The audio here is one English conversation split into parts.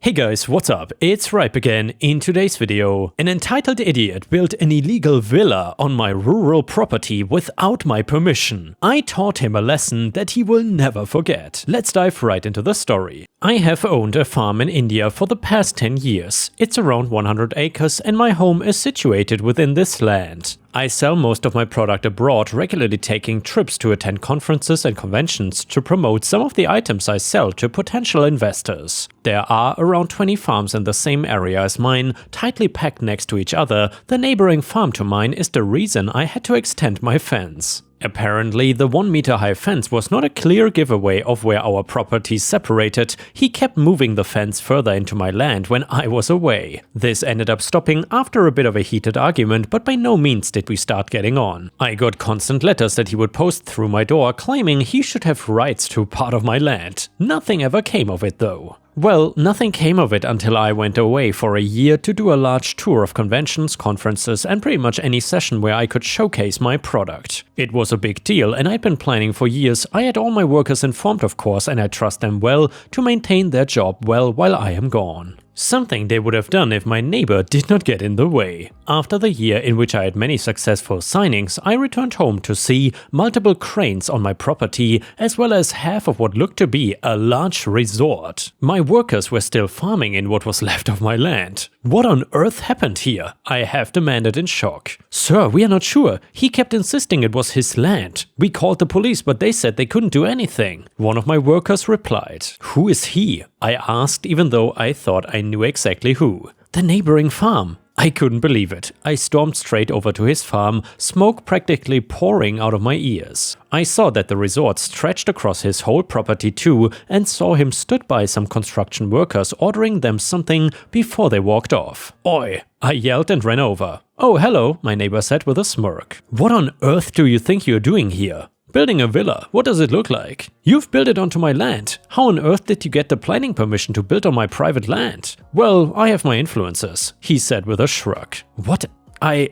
Hey guys, what's up? It's Ripe again. In today's video, an entitled idiot built an illegal villa on my rural property without my permission. I taught him a lesson that he will never forget. Let's dive right into the story. I have owned a farm in India for the past 10 years. It's around 100 acres and my home is situated within this land. I sell most of my product abroad, regularly taking trips to attend conferences and conventions to promote some of the items I sell to potential investors. There are around 20 farms in the same area as mine, tightly packed next to each other. The neighboring farm to mine is the reason I had to extend my fence. Apparently, the 1-meter-high fence was not a clear giveaway of where our properties separated. He kept moving the fence further into my land when I was away. This ended up stopping after a bit of a heated argument, but by no means did we start getting on. I got constant letters that he would post through my door claiming he should have rights to part of my land. Nothing ever came of it though. Well, nothing came of it until I went away for a year to do a large tour of conventions, conferences, and pretty much any session where I could showcase my product. It was a big deal and I'd been planning for years. I had all my workers informed, of course, and I trust them well to maintain their job well while I am gone. Something they would have done if my neighbor did not get in the way. After the year in which I had many successful signings, I returned home to see multiple cranes on my property, as well as half of what looked to be a large resort. My workers were still farming in what was left of my land. What on earth happened here? I have demanded in shock. Sir, we are not sure. He kept insisting it was his land. We called the police, but they said they couldn't do anything. One of my workers replied. Who is he? I asked, even though I thought I knew exactly who. The neighboring farm. I couldn't believe it. I stormed straight over to his farm, smoke practically pouring out of my ears. I saw that the resort stretched across his whole property too, and saw him stood by some construction workers ordering them something before they walked off. Oi! I yelled and ran over. Oh, hello, my neighbor said with a smirk. What on earth do you think you're doing here? Building a villa, what does it look like? You've built it onto my land. How on earth did you get the planning permission to build on my private land? Well, I have my influences, he said with a shrug. What?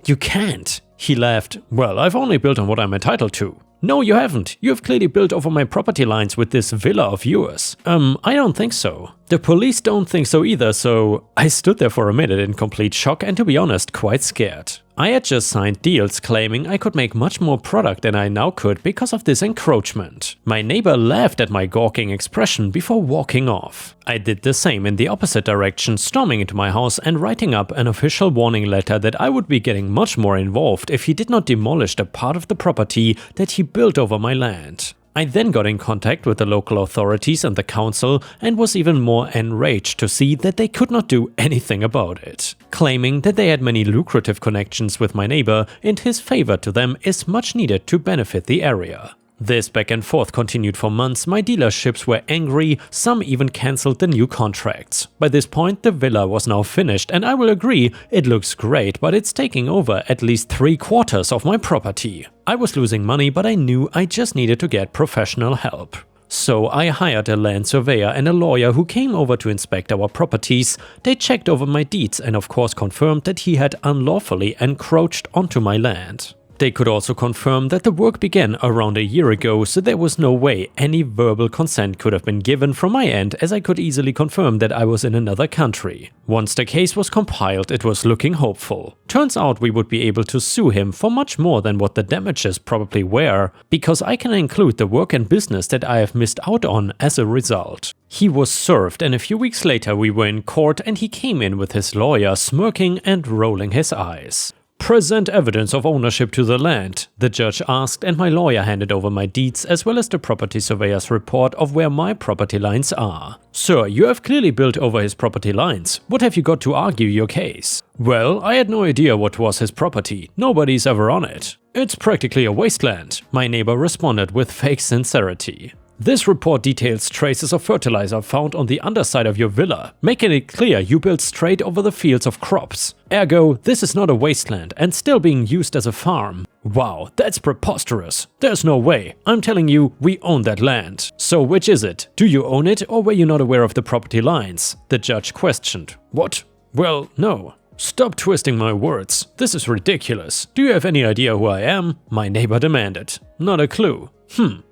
You can't. He laughed. Well, I've only built on what I'm entitled to. No, you haven't. You have clearly built over my property lines with this villa of yours. I don't think so. The police don't think so either, so I stood there for a minute in complete shock and, to be honest, quite scared. I had just signed deals claiming I could make much more product than I now could because of this encroachment. My neighbor laughed at my gawking expression before walking off. I did the same in the opposite direction, storming into my house and writing up an official warning letter that I would be getting much more involved if he did not demolish the part of the property that he built over my land. I then got in contact with the local authorities and the council and was even more enraged to see that they could not do anything about it, claiming that they had many lucrative connections with my neighbor and his favor to them is much needed to benefit the area. This back and forth continued for months. My dealerships were angry, some even cancelled the new contracts. By this point, the villa was now finished and I will agree, it looks great, but it's taking over at least 3/4 of my property. I was losing money, but I knew I just needed to get professional help. So I hired a land surveyor and a lawyer who came over to inspect our properties. They checked over my deeds and of course confirmed that he had unlawfully encroached onto my land. They could also confirm that the work began around a year ago, so there was no way any verbal consent could have been given from my end, as I could easily confirm that I was in another country. Once the case was compiled, it was looking hopeful. Turns out we would be able to sue him for much more than what the damages probably were, because I can include the work and business that I have missed out on as a result. He was served and a few weeks later we were in court and he came in with his lawyer smirking and rolling his eyes. Present evidence of ownership to the land, the judge asked, and my lawyer handed over my deeds as well as the property surveyor's report of where my property lines are. Sir, you have clearly built over his property lines. What have you got to argue your case? Well, I had no idea what was his property. Nobody's ever on it. It's practically a wasteland, my neighbor responded with fake sincerity. This report details traces of fertilizer found on the underside of your villa, making it clear you built straight over the fields of crops. Ergo, this is not a wasteland and still being used as a farm. Wow, that's preposterous. There's no way. I'm telling you, we own that land. So which is it? Do you own it or were you not aware of the property lines? The judge questioned. What? Well, no. Stop twisting my words. This is ridiculous. Do you have any idea who I am? My neighbor demanded. Not a clue.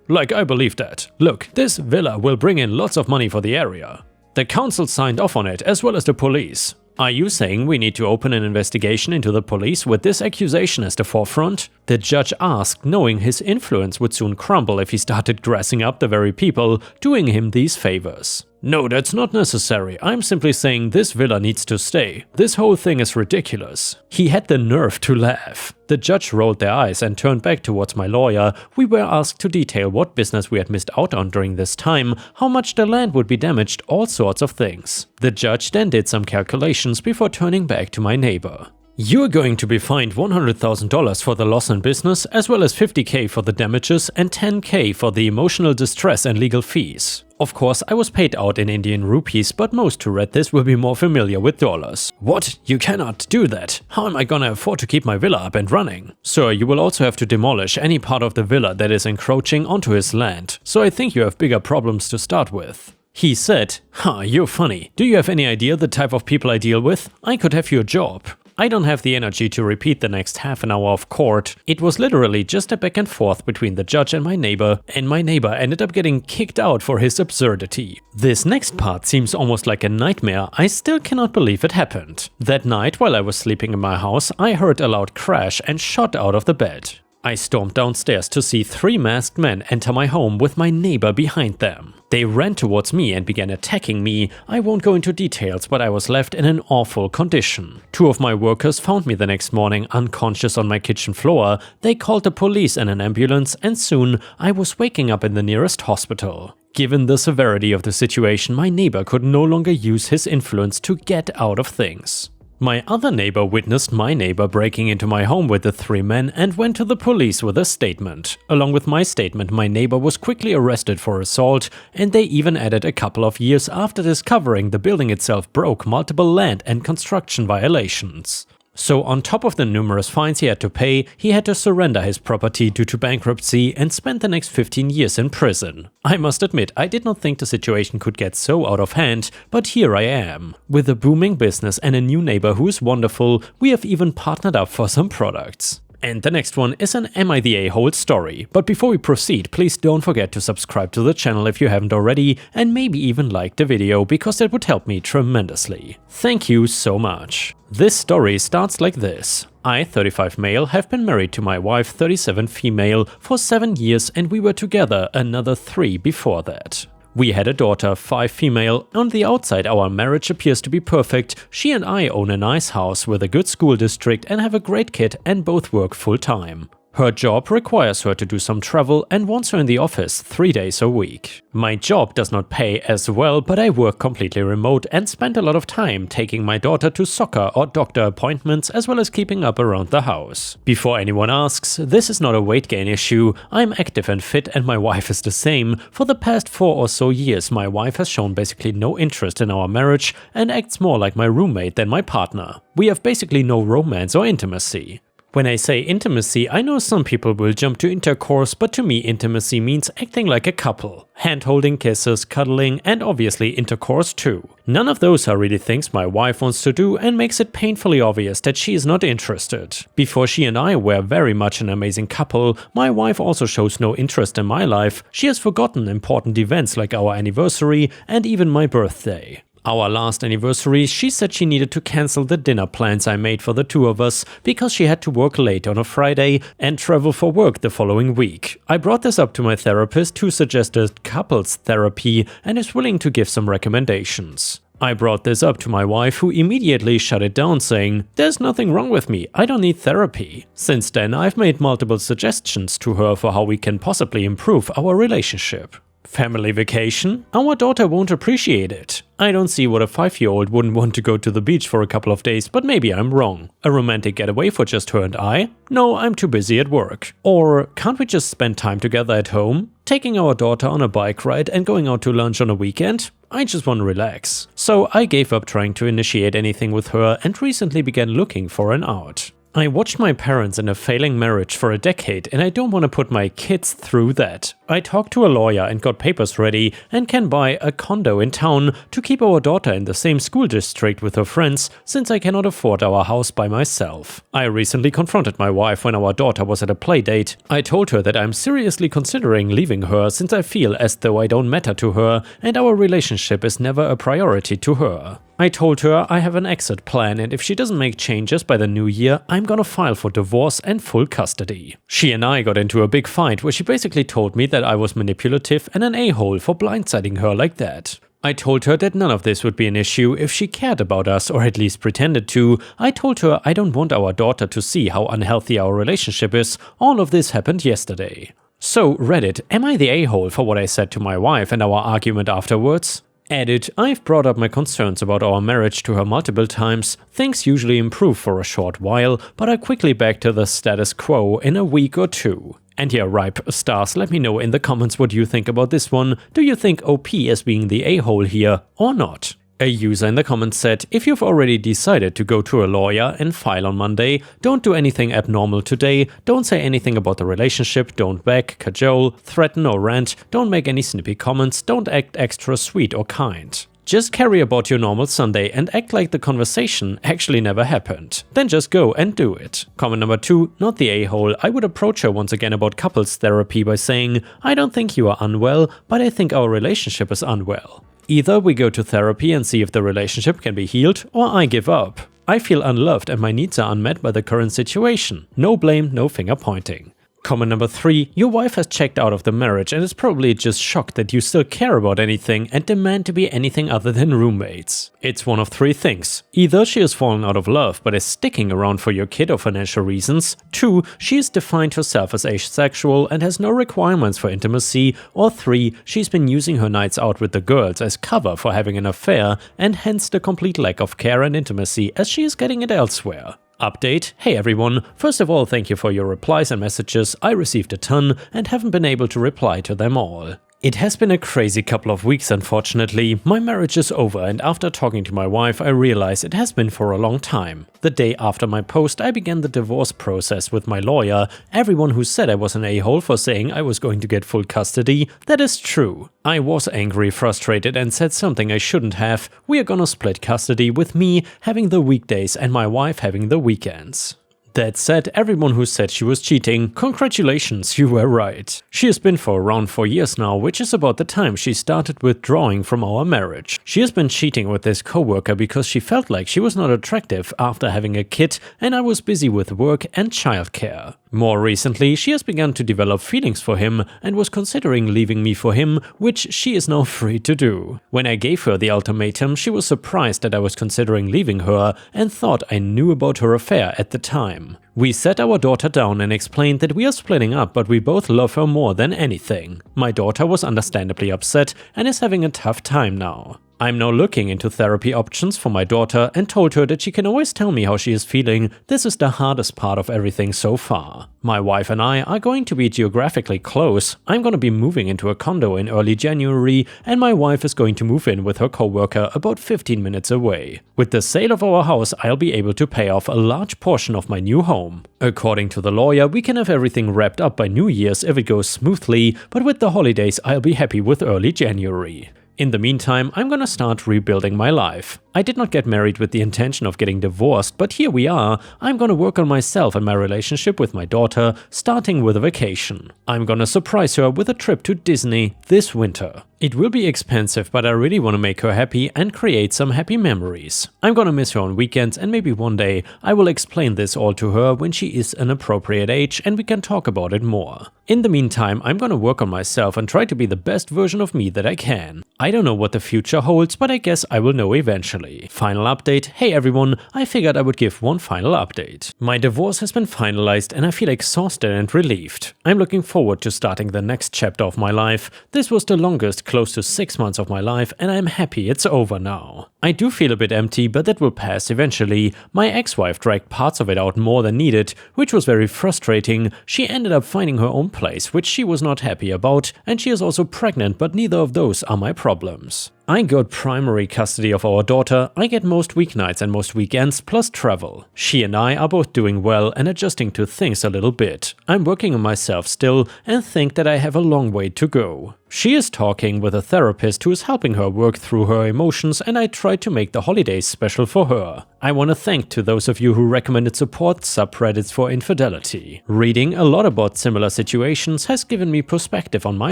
Like I believe that. Look, this villa will bring in lots of money for the area. The council signed off on it, as well as the police. Are you saying we need to open an investigation into the police with this accusation as the forefront? The judge asked, knowing his influence would soon crumble if he started dressing up the very people doing him these favors. No, that's not necessary. I'm simply saying this villa needs to stay. This whole thing is ridiculous. He had the nerve to laugh. The judge rolled their eyes and turned back towards my lawyer. We were asked to detail what business we had missed out on during this time, how much the land would be damaged, all sorts of things. The judge then did some calculations before turning back to my neighbor. You're going to be fined $100,000 for the loss in business, as well as $50K for the damages and $10K for the emotional distress and legal fees. Of course, I was paid out in Indian rupees, but most who read this will be more familiar with dollars. What? You cannot do that. How am I gonna afford to keep my villa up and running? Sir, you will also have to demolish any part of the villa that is encroaching onto his land, so I think you have bigger problems to start with. He said, you're funny. Do you have any idea the type of people I deal with? I could have your job. I don't have the energy to repeat the next half an hour of court. It was literally just a back and forth between the judge and my neighbor ended up getting kicked out for his absurdity. This next part seems almost like a nightmare. I still cannot believe it happened. That night, while I was sleeping in my house, I heard a loud crash and shot out of the bed. I stormed downstairs to see 3 masked men enter my home with my neighbor behind them. They ran towards me and began attacking me. I won't go into details, but I was left in an awful condition. 2 of my workers found me the next morning unconscious on my kitchen floor. They called the police and an ambulance, and soon I was waking up in the nearest hospital. Given the severity of the situation, my neighbor could no longer use his influence to get out of things. My other neighbor witnessed my neighbor breaking into my home with the 3 men and went to the police with a statement. Along with my statement, my neighbor was quickly arrested for assault, and they even added a couple of years after discovering the building itself broke multiple land and construction violations. So on top of the numerous fines he had to pay, he had to surrender his property due to bankruptcy and spent the next 15 years in prison. I must admit, I did not think the situation could get so out of hand, but here I am. With a booming business and a new neighbor who is wonderful, we have even partnered up for some products. And the next one is an Am I the A-hole story. But before we proceed, please don't forget to subscribe to the channel if you haven't already, and maybe even like the video, because that would help me tremendously. Thank you so much. This story starts like this. I, 35 male, have been married to my wife, 37 female, for 7 years, and we were together another 3 before that. We had a daughter, 5 female. On the outside, our marriage appears to be perfect. She and I own a nice house with a good school district and have a great kid, and both work full-time. Her job requires her to do some travel and wants her in the office 3 days a week. My job does not pay as well, but I work completely remote and spend a lot of time taking my daughter to soccer or doctor appointments, as well as keeping up around the house. Before anyone asks, this is not a weight gain issue. I'm active and fit, and my wife is the same. For the past 4 or so years, my wife has shown basically no interest in our marriage and acts more like my roommate than my partner. We have basically no romance or intimacy. When I say intimacy, I know some people will jump to intercourse, but to me intimacy means acting like a couple. Hand-holding, kisses, cuddling, and obviously intercourse too. None of those are really things my wife wants to do, and makes it painfully obvious that she is not interested. Before she and I were very much an amazing couple, my wife also shows no interest in my life. She has forgotten important events like our anniversary and even my birthday. Our last anniversary, she said she needed to cancel the dinner plans I made for the 2 of us because she had to work late on a Friday and travel for work the following week. I brought this up to my therapist, who suggested couples therapy and is willing to give some recommendations. I brought this up to my wife, who immediately shut it down, saying, "There's nothing wrong with me, I don't need therapy." Since then, I've made multiple suggestions to her for how we can possibly improve our relationship. Family vacation? Our daughter won't appreciate it. I don't see what a 5-year-old wouldn't want to go to the beach for a couple of days, but maybe I'm wrong. A romantic getaway for just her and I? No, I'm too busy at work. Or can't we just spend time together at home? Taking our daughter on a bike ride and going out to lunch on a weekend? I just want to relax. So I gave up trying to initiate anything with her and recently began looking for an out. I watched my parents in a failing marriage for a decade and I don't want to put my kids through that. I talked to a lawyer and got papers ready and can buy a condo in town to keep our daughter in the same school district with her friends since I cannot afford our house by myself. I recently confronted my wife when our daughter was at a play date. I told her that I'm seriously considering leaving her since I feel as though I don't matter to her and our relationship is never a priority to her. I told her I have an exit plan and if she doesn't make changes by the new year, I'm gonna file for divorce and full custody. She and I got into a big fight where she basically told me that I was manipulative and an a-hole for blindsiding her like that. I told her that none of this would be an issue if she cared about us or at least pretended to. I told her I don't want our daughter to see how unhealthy our relationship is. All of this happened yesterday. So Reddit, am I the a-hole for what I said to my wife and our argument afterwards? Edit, I've brought up my concerns about our marriage to her multiple times. Things usually improve for a short while, but are quickly back to the status quo in a week or two. And yeah, Ripe Stars, let me know in the comments what you think about this one. Do you think OP is being the a-hole here or not? A user in the comments said, if you've already decided to go to a lawyer and file on Monday, don't do anything abnormal today, don't say anything about the relationship, don't beg, cajole, threaten or rant, don't make any snippy comments, don't act extra sweet or kind. Just carry about your normal Sunday and act like the conversation actually never happened. Then just go and do it. Comment number 2, not the a-hole. I would approach her once again about couples therapy by saying, I don't think you are unwell, but I think our relationship is unwell. Either we go to therapy and see if the relationship can be healed, or I give up. I feel unloved and my needs are unmet by the current situation. No blame, no finger pointing. Comment number 3, your wife has checked out of the marriage and is probably just shocked that you still care about anything and demand to be anything other than roommates. It's one of 3 things. Either she has fallen out of love but is sticking around for your kid or financial reasons. 2, she has defined herself as asexual and has no requirements for intimacy. Or 3, she's been using her nights out with the girls as cover for having an affair and hence the complete lack of care and intimacy as she is getting it elsewhere. Update, hey everyone, first of all thank you for your replies and messages, I received a ton and haven't been able to reply to them all. It has been a crazy couple of weeks unfortunately. My marriage is over and after talking to my wife I realized it has been for a long time. The day after my post I began the divorce process with my lawyer. Everyone who said I was an a-hole for saying I was going to get full custody, that is true. I was angry, frustrated and said something I shouldn't have. We are gonna split custody with me having the weekdays and my wife having the weekends. That said, everyone who said she was cheating, congratulations, you were right. She has been for around 4 years now, which is about the time she started withdrawing from our marriage. She has been cheating with this coworker because she felt like she was not attractive after having a kid and I was busy with work and childcare. More recently, she has begun to develop feelings for him and was considering leaving me for him, which she is now free to do. When I gave her the ultimatum, she was surprised that I was considering leaving her and thought I knew about her affair at the time. We sat our daughter down and explained that we are splitting up but we both love her more than anything. My daughter was understandably upset and is having a tough time now. I'm now looking into therapy options for my daughter and told her that she can always tell me how she is feeling. This is the hardest part of everything so far. My wife and I are going to be geographically close. I'm going to be moving into a condo in early January and my wife is going to move in with her coworker about 15 minutes away. With the sale of our house, I'll be able to pay off a large portion of my new home. According to the lawyer, we can have everything wrapped up by New Year's if it goes smoothly, but with the holidays I'll be happy with early January. In the meantime, I'm gonna start rebuilding my life. I did not get married with the intention of getting divorced, but here we are. I'm gonna work on myself and my relationship with my daughter, starting with a vacation. I'm gonna surprise her with a trip to Disney this winter. It will be expensive, but I really want to make her happy and create some happy memories. I'm gonna miss her on weekends and maybe one day I will explain this all to her when she is an appropriate age and we can talk about it more. In the meantime, I'm gonna work on myself and try to be the best version of me that I can. I don't know what the future holds, but I guess I will know eventually. Final update, hey everyone, I figured I would give one final update. My divorce has been finalized and I feel exhausted and relieved. I'm looking forward to starting the next chapter of my life. This was the longest close to 6 months of my life and I'm happy it's over now. I do feel a bit empty, but that will pass eventually. My ex-wife dragged parts of it out more than needed, which was very frustrating. She ended up finding her own place, which she was not happy about, and she is also pregnant, but neither of those are my problems. I got primary custody of our daughter. I get most weeknights and most weekends plus travel. She and I are both doing well and adjusting to things a little bit. I'm working on myself still and think that I have a long way to go. She is talking with a therapist who is helping her work through her emotions, and I try to make the holidays special for her. I want to thank to those of you who recommended support subreddits for infidelity. Reading a lot about similar situations has given me perspective on my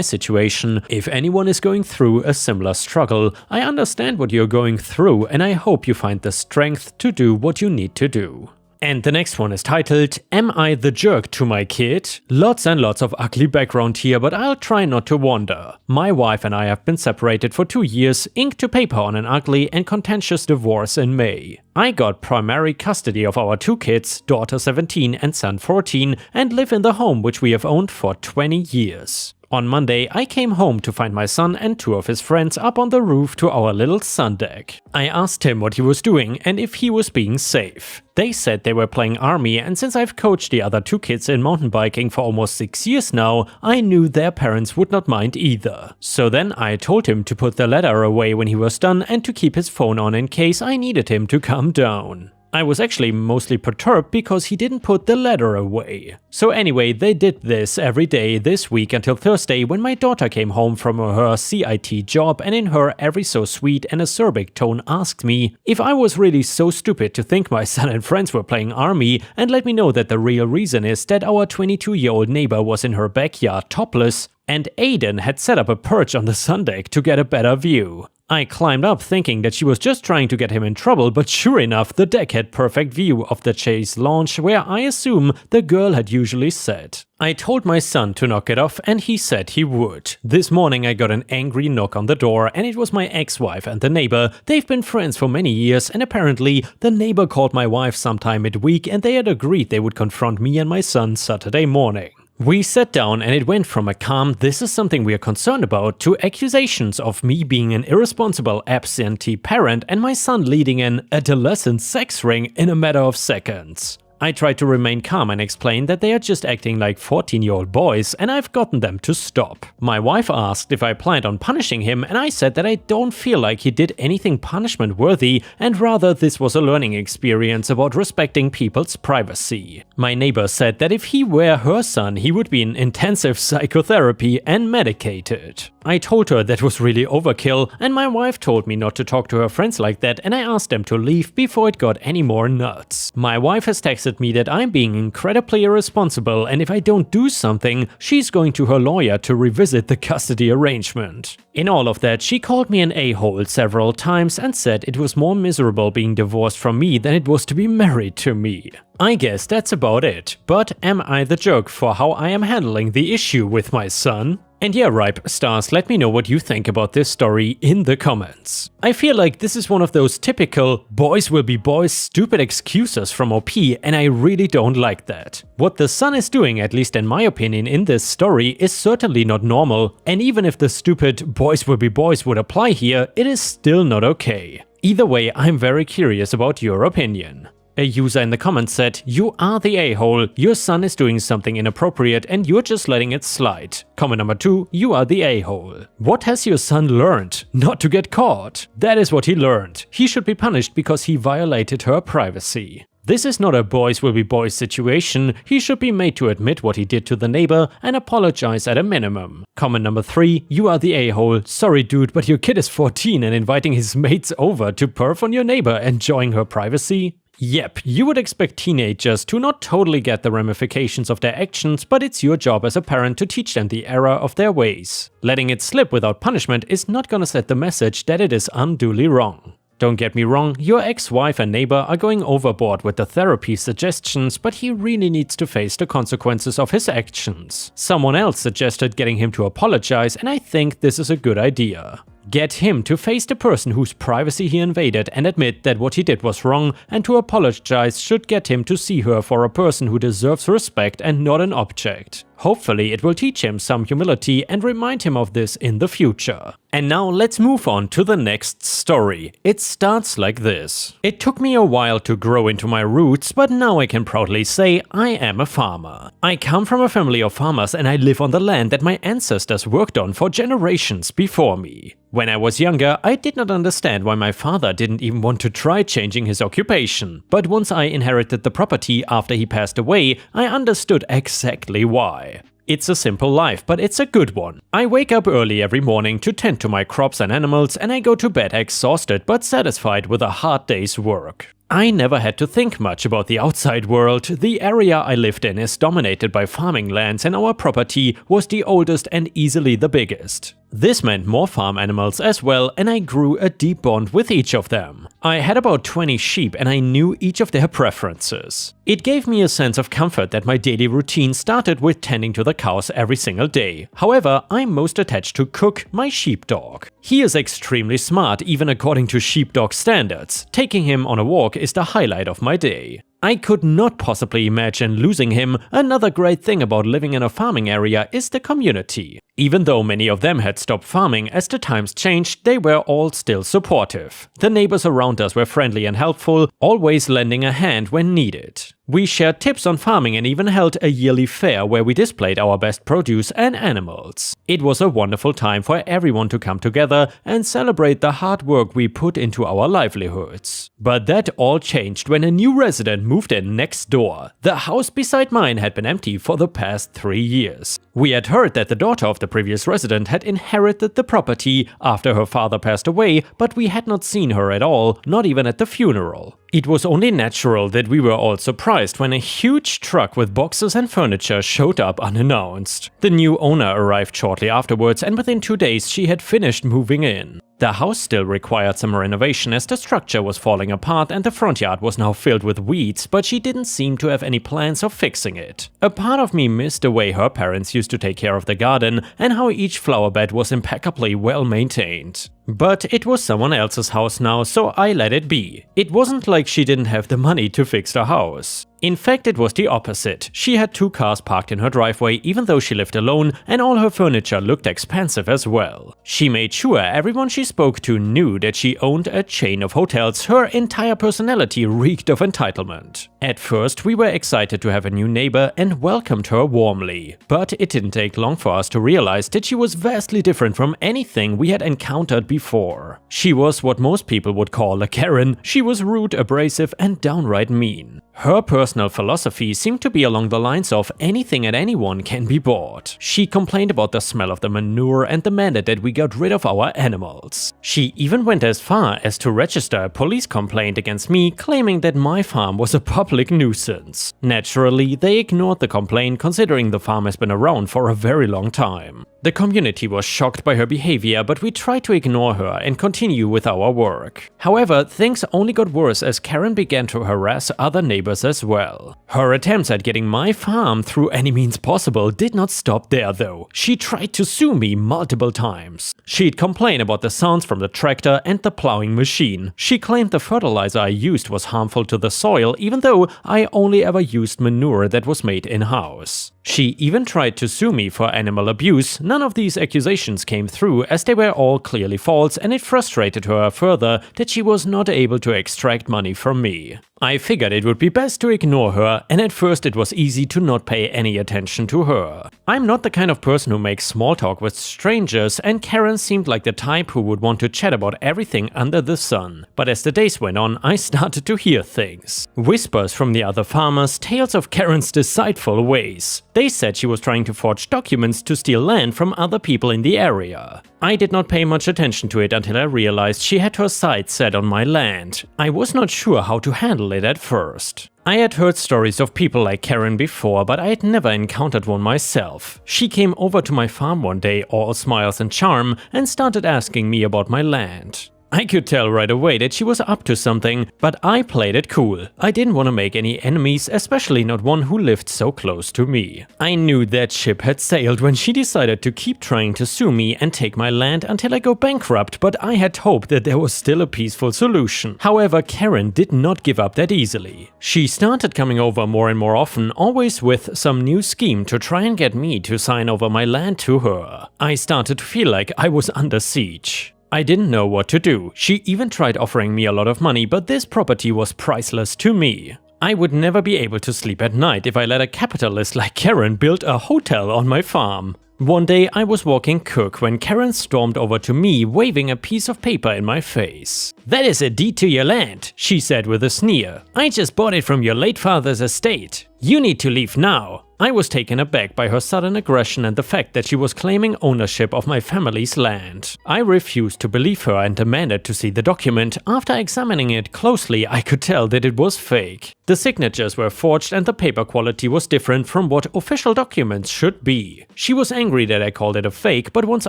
situation. If anyone is going through a similar struggle, I understand what you're going through, and I hope you find the strength to do what you need to do. And the next one is titled, Am I the jerk to my kid? Lots and lots of ugly background here, but I'll try not to wander. My wife and I have been separated for 2 years, ink to paper on an ugly and contentious divorce in May. I got primary custody of our 2 kids, daughter 17 and son 14, and live in the home which we have owned for 20 years. On Monday, I came home to find my son and 2 of his friends up on the roof to our little sun deck. I asked him what he was doing and if he was being safe. They said they were playing army, and since I've coached the other 2 kids in mountain biking for almost 6 years now, I knew their parents would not mind either. So then I told him to put the letter away when he was done and to keep his phone on in case I needed him to calm down. I was actually mostly perturbed because he didn't put the letter away. So anyway, they did this every day this week until Thursday, when my daughter came home from her CIT job and in her ever so sweet and acerbic tone asked me if I was really so stupid to think my son and friends were playing army, and let me know that the real reason is that our 22-year-old neighbor was in her backyard topless and Aiden had set up a perch on the sun deck to get a better view. I climbed up thinking that she was just trying to get him in trouble, but sure enough, the deck had perfect view of the chase launch where I assume the girl had usually sat. I told my son to knock it off and he said he would. This morning I got an angry knock on the door and it was my ex-wife and the neighbor. They've been friends for many years and apparently the neighbor called my wife sometime midweek and they had agreed they would confront me and my son Saturday morning. We sat down and it went from a calm "this is something we are concerned about" to accusations of me being an irresponsible absentee parent and my son leading an adolescent sex ring in a matter of seconds. I tried to remain calm and explain that they are just acting like 14-year-old boys and I've gotten them to stop. My wife asked if I planned on punishing him and I said that I don't feel like he did anything punishment worthy and rather this was a learning experience about respecting people's privacy. My neighbor said that if he were her son he would be in intensive psychotherapy and medicated. I told her that was really overkill and my wife told me not to talk to her friends like that and I asked them to leave before it got any more nuts. My wife has texted me that I'm being incredibly irresponsible and if I don't do something, she's going to her lawyer to revisit the custody arrangement. In all of that, she called me an a-hole several times and said it was more miserable being divorced from me than it was to be married to me. I guess that's about it, but am I the jerk for how I am handling the issue with my son? And yeah, Ripe Stars, let me know what you think about this story in the comments. I feel like this is one of those typical boys will be boys stupid excuses from OP and I really don't like that. What the son is doing, at least in my opinion in this story, is certainly not normal, and even if the stupid boys will be boys would apply here, it is still not okay. Either way, I'm very curious about your opinion. A user in the comments said, "You are the a-hole, your son is doing something inappropriate and you're just letting it slide." Comment number 2, "You are the a-hole. What has your son learned? Not to get caught. That is what he learned. He should be punished because he violated her privacy. This is not a boys will be boys situation. He should be made to admit what he did to the neighbor and apologize at a minimum." Comment number 3, "You are the a-hole. Sorry dude, but your kid is 14 and inviting his mates over to perv on your neighbor, enjoying her privacy?" Yep, you would expect teenagers to not totally get the ramifications of their actions, but it's your job as a parent to teach them the error of their ways. Letting it slip without punishment is not gonna set the message that it is unduly wrong. Don't get me wrong, your ex-wife and neighbor are going overboard with the therapy suggestions, but he really needs to face the consequences of his actions. Someone else suggested getting him to apologize, and I think this is a good idea. Get him to face the person whose privacy he invaded and admit that what he did was wrong, and to apologize should get him to see her for a person who deserves respect and not an object. Hopefully it will teach him some humility and remind him of this in the future. And now let's move on to the next story. It starts like this. It took me a while to grow into my roots, but now I can proudly say I am a farmer. I come from a family of farmers and I live on the land that my ancestors worked on for generations before me. When I was younger, I did not understand why my father didn't even want to try changing his occupation. But once I inherited the property after he passed away, I understood exactly why. It's a simple life, but it's a good one. I wake up early every morning to tend to my crops and animals, and I go to bed exhausted but satisfied with a hard day's work. I never had to think much about the outside world. The area I lived in is dominated by farming lands and our property was the oldest and easily the biggest. This meant more farm animals as well, and I grew a deep bond with each of them. I had about 20 sheep and I knew each of their preferences. It gave me a sense of comfort that my daily routine started with tending to the cows every single day. However, I'm most attached to Cook, my sheepdog. He is extremely smart, even according to sheepdog standards. Taking him on a walk is the highlight of my day. I could not possibly imagine losing him. Another great thing about living in a farming area is the community. Even though many of them had stopped farming as the times changed, they were all still supportive. The neighbors around us were friendly and helpful, always lending a hand when needed. We shared tips on farming and even held a yearly fair where we displayed our best produce and animals. It was a wonderful time for everyone to come together and celebrate the hard work we put into our livelihoods. But that all changed when a new resident moved in next door. The house beside mine had been empty for the past 3 years. We had heard that the daughter of the previous resident had inherited the property after her father passed away, but we had not seen her at all, not even at the funeral. It was only natural that we were all surprised when a huge truck with boxes and furniture showed up unannounced. The new owner arrived shortly afterwards, and within 2 days she had finished moving in. The house still required some renovation as the structure was falling apart and the front yard was now filled with weeds, but she didn't seem to have any plans of fixing it. A part of me missed the way her parents used to take care of the garden and how each flower bed was impeccably well maintained. But it was someone else's house now, so I let it be. It wasn't like she didn't have the money to fix the house. In fact, it was the opposite. She had 2 cars parked in her driveway even though she lived alone, and all her furniture looked expensive as well. She made sure everyone she spoke to knew that she owned a chain of hotels. Her entire personality reeked of entitlement. At first, we were excited to have a new neighbor and welcomed her warmly. But it didn't take long for us to realize that she was vastly different from anything we had encountered before. She was what most people would call a Karen. She was rude, abrasive, and downright mean. Her personal philosophy seemed to be along the lines of anything and anyone can be bought. She complained about the smell of the manure and demanded that we got rid of our animals. She even went as far as to register a police complaint against me, claiming that my farm was a public nuisance. Naturally, they ignored the complaint considering the farm has been around for a very long time. The community was shocked by her behavior, but we tried to ignore her and continue with our work. However, things only got worse as Karen began to harass other neighbors as well. Her attempts at getting my farm through any means possible did not stop there though. She tried to sue me multiple times. She'd complain about the sounds from the tractor and the plowing machine. She claimed the fertilizer I used was harmful to the soil, even though I only ever used manure that was made in-house. She even tried to sue me for animal abuse. None of these accusations came through as they were all clearly false, and it frustrated her further that she was not able to extract money from me. I figured it would be best to ignore her, and at first it was easy to not pay any attention to her. I'm not the kind of person who makes small talk with strangers, and Karen seemed like the type who would want to chat about everything under the sun. But as the days went on, I started to hear things. Whispers from the other farmers, tales of Karen's deceitful ways. They said she was trying to forge documents to steal land from other people in the area. I did not pay much attention to it until I realized she had her sights set on my land. I was not sure how to handle it at first. I had heard stories of people like Karen before, but I had never encountered one myself. She came over to my farm one day, all smiles and charm, and started asking me about my land. I could tell right away that she was up to something, but I played it cool. I didn't want to make any enemies, especially not one who lived so close to me. I knew that ship had sailed when she decided to keep trying to sue me and take my land until I go bankrupt, but I had hoped that there was still a peaceful solution. However, Karen did not give up that easily. She started coming over more and more often, always with some new scheme to try and get me to sign over my land to her. I started to feel like I was under siege. I didn't know what to do. She even tried offering me a lot of money, but this property was priceless to me. I would never be able to sleep at night if I let a capitalist like Karen build a hotel on my farm. One day I was walking Cook when Karen stormed over to me, waving a piece of paper in my face. "That is a deed to your land," she said with a sneer. "I just bought it from your late father's estate. You need to leave now." I was taken aback by her sudden aggression and the fact that she was claiming ownership of my family's land. I refused to believe her and demanded to see the document. After examining it closely, I could tell that it was fake. The signatures were forged and the paper quality was different from what official documents should be. She was angry that I called it a fake, but once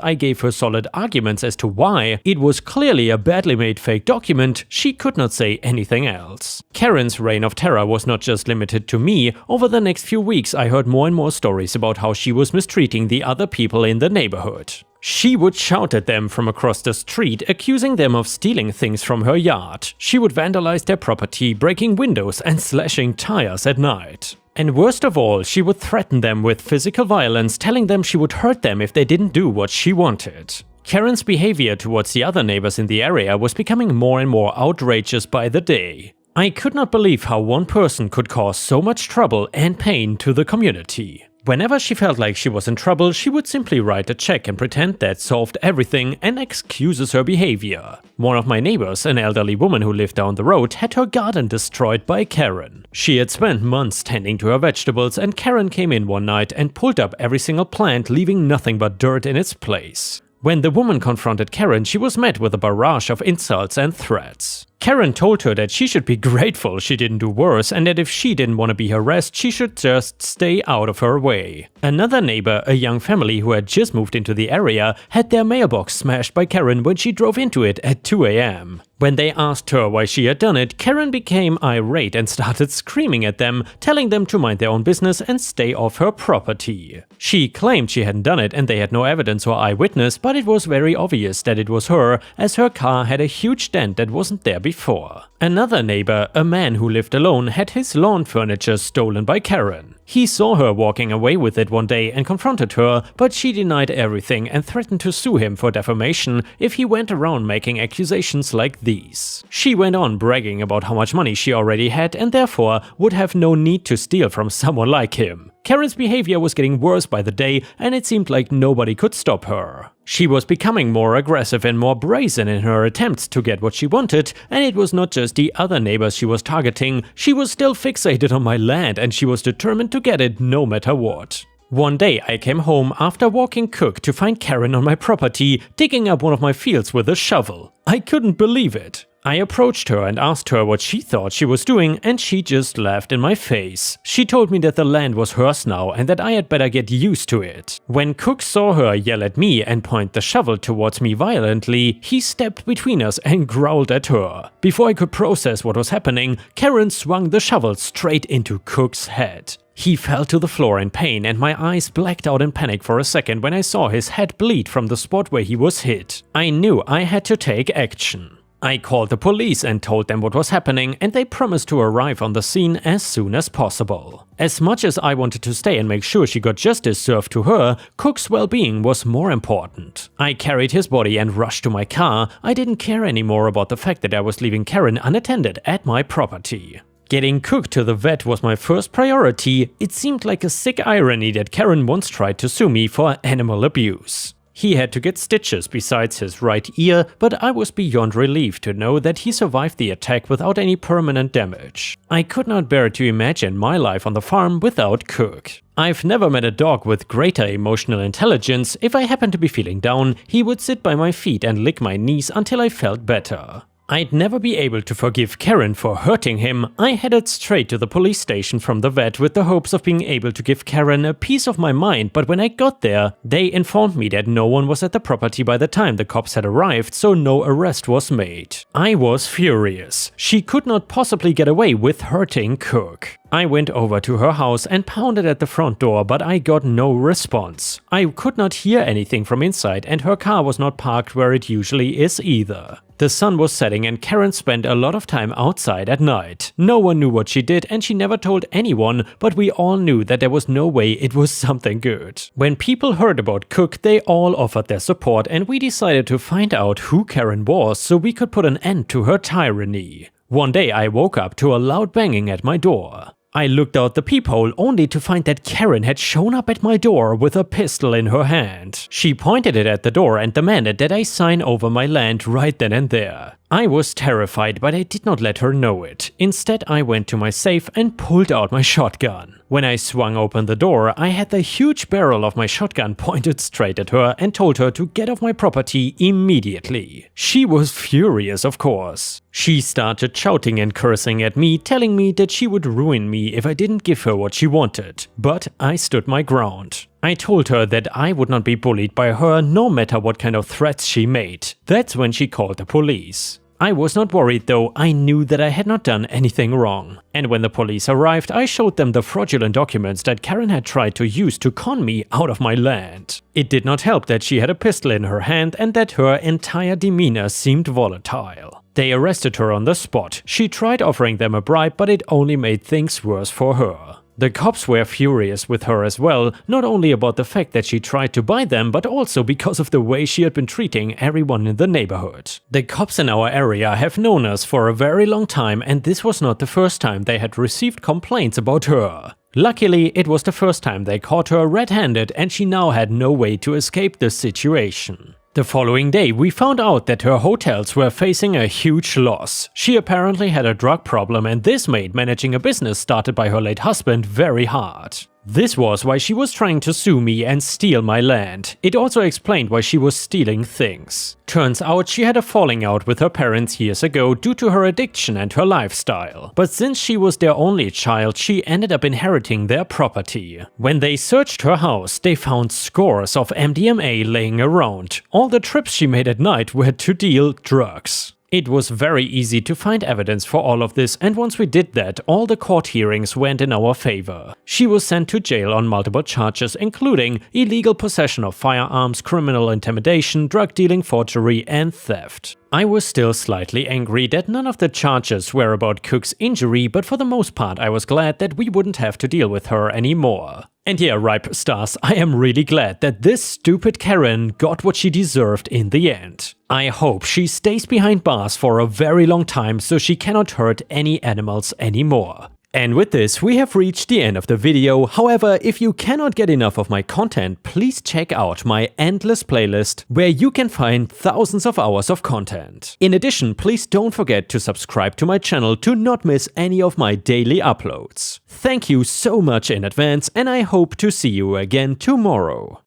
I gave her solid arguments as to why it was clearly a badly made fake document, she could not say anything else. Karen's reign of terror was not just limited to me. Over the next few weeks, I heard more and more stories about how she was mistreating the other people in the neighborhood. She would shout at them from across the street, accusing them of stealing things from her yard. She would vandalize their property, breaking windows and slashing tires at night. And worst of all, she would threaten them with physical violence, telling them she would hurt them if they didn't do what she wanted. Karen's behavior towards the other neighbors in the area was becoming more and more outrageous by the day. I could not believe how one person could cause so much trouble and pain to the community. Whenever she felt like she was in trouble, she would simply write a check and pretend that solved everything and excuses her behavior. One of my neighbors, an elderly woman who lived down the road, had her garden destroyed by Karen. She had spent months tending to her vegetables and Karen came in one night and pulled up every single plant, leaving nothing but dirt in its place. When the woman confronted Karen, she was met with a barrage of insults and threats. Karen told her that she should be grateful she didn't do worse and that if she didn't want to be harassed, she should just stay out of her way. Another neighbor, a young family who had just moved into the area, had their mailbox smashed by Karen when she drove into it at 2 a.m. When they asked her why she had done it, Karen became irate and started screaming at them, telling them to mind their own business and stay off her property. She claimed she hadn't done it and they had no evidence or eyewitness, but it was very obvious that it was her, as her car had a huge dent that wasn't there before. Another neighbor, a man who lived alone, had his lawn furniture stolen by Karen. He saw her walking away with it one day and confronted her, but she denied everything and threatened to sue him for defamation if he went around making accusations like these. She went on bragging about how much money she already had and therefore would have no need to steal from someone like him. Karen's behavior was getting worse by the day and it seemed like nobody could stop her. She was becoming more aggressive and more brazen in her attempts to get what she wanted, and it was not just the other neighbors she was targeting. She was still fixated on my land and she was determined to get it no matter what. One day I came home after walking Cook to find Karen on my property, digging up one of my fields with a shovel. I couldn't believe it. I approached her and asked her what she thought she was doing, and she just laughed in my face. She told me that the land was hers now and that I had better get used to it. When Cook saw her yell at me and point the shovel towards me violently, he stepped between us and growled at her. Before I could process what was happening, Karen swung the shovel straight into Cook's head. He fell to the floor in pain and my eyes blacked out in panic for a second when I saw his head bleed from the spot where he was hit. I knew I had to take action. I called the police and told them what was happening, and they promised to arrive on the scene as soon as possible. As much as I wanted to stay and make sure she got justice served to her, Cook's well-being was more important. I carried his body and rushed to my car. I didn't care anymore about the fact that I was leaving Karen unattended at my property. Getting Cook to the vet was my first priority. It seemed like a sick irony that Karen once tried to sue me for animal abuse. He had to get stitches besides his right ear, but I was beyond relieved to know that he survived the attack without any permanent damage. I could not bear to imagine my life on the farm without Cook. I've never met a dog with greater emotional intelligence. If I happened to be feeling down, he would sit by my feet and lick my knees until I felt better. I'd never be able to forgive Karen for hurting him. I headed straight to the police station from the vet with the hopes of being able to give Karen a piece of my mind, but when I got there, they informed me that no one was at the property by the time the cops had arrived, so no arrest was made. I was furious. She could not possibly get away with hurting Cook. I went over to her house and pounded at the front door, but I got no response. I could not hear anything from inside, and her car was not parked where it usually is either. The sun was setting and Karen spent a lot of time outside at night. No one knew what she did and she never told anyone, but we all knew that there was no way it was something good. When people heard about Cook, they all offered their support and we decided to find out who Karen was so we could put an end to her tyranny. One day I woke up to a loud banging at my door. I looked out the peephole only to find that Karen had shown up at my door with a pistol in her hand. She pointed it at the door and demanded that I sign over my land right then and there. I was terrified, but I did not let her know it. Instead, I went to my safe and pulled out my shotgun. When I swung open the door, I had the huge barrel of my shotgun pointed straight at her and told her to get off my property immediately. She was furious, of course. She started shouting and cursing at me, telling me that she would ruin me if I didn't give her what she wanted. But I stood my ground. I told her that I would not be bullied by her no matter what kind of threats she made. That's when she called the police. I was not worried though, I knew that I had not done anything wrong. And when the police arrived, I showed them the fraudulent documents that Karen had tried to use to con me out of my land. It did not help that she had a pistol in her hand and that her entire demeanor seemed volatile. They arrested her on the spot. She tried offering them a bribe, but it only made things worse for her. The cops were furious with her as well, not only about the fact that she tried to buy them, but also because of the way she had been treating everyone in the neighborhood. The cops in our area have known us for a very long time, and this was not the first time they had received complaints about her. Luckily, it was the first time they caught her red-handed and she now had no way to escape the situation. The following day, we found out that her hotels were facing a huge loss. She apparently had a drug problem and this made managing a business started by her late husband very hard. This was why she was trying to sue me and steal my land. It also explained why she was stealing things. Turns out she had a falling out with her parents years ago due to her addiction and her lifestyle. But since she was their only child, she ended up inheriting their property. When they searched her house, they found scores of MDMA laying around. All the trips she made at night were to deal drugs. It was very easy to find evidence for all of this, and once we did that, all the court hearings went in our favor. She was sent to jail on multiple charges, including illegal possession of firearms, criminal intimidation, drug dealing, forgery, and theft. I was still slightly angry that none of the charges were about Cook's injury, but for the most part I was glad that we wouldn't have to deal with her anymore. And yeah, Ripe Stars, I am really glad that this stupid Karen got what she deserved in the end. I hope she stays behind bars for a very long time so she cannot hurt any animals anymore. And with this, we have reached the end of the video. However, if you cannot get enough of my content, please check out my endless playlist where you can find thousands of hours of content. In addition, please don't forget to subscribe to my channel to not miss any of my daily uploads. Thank you so much in advance, and I hope to see you again tomorrow.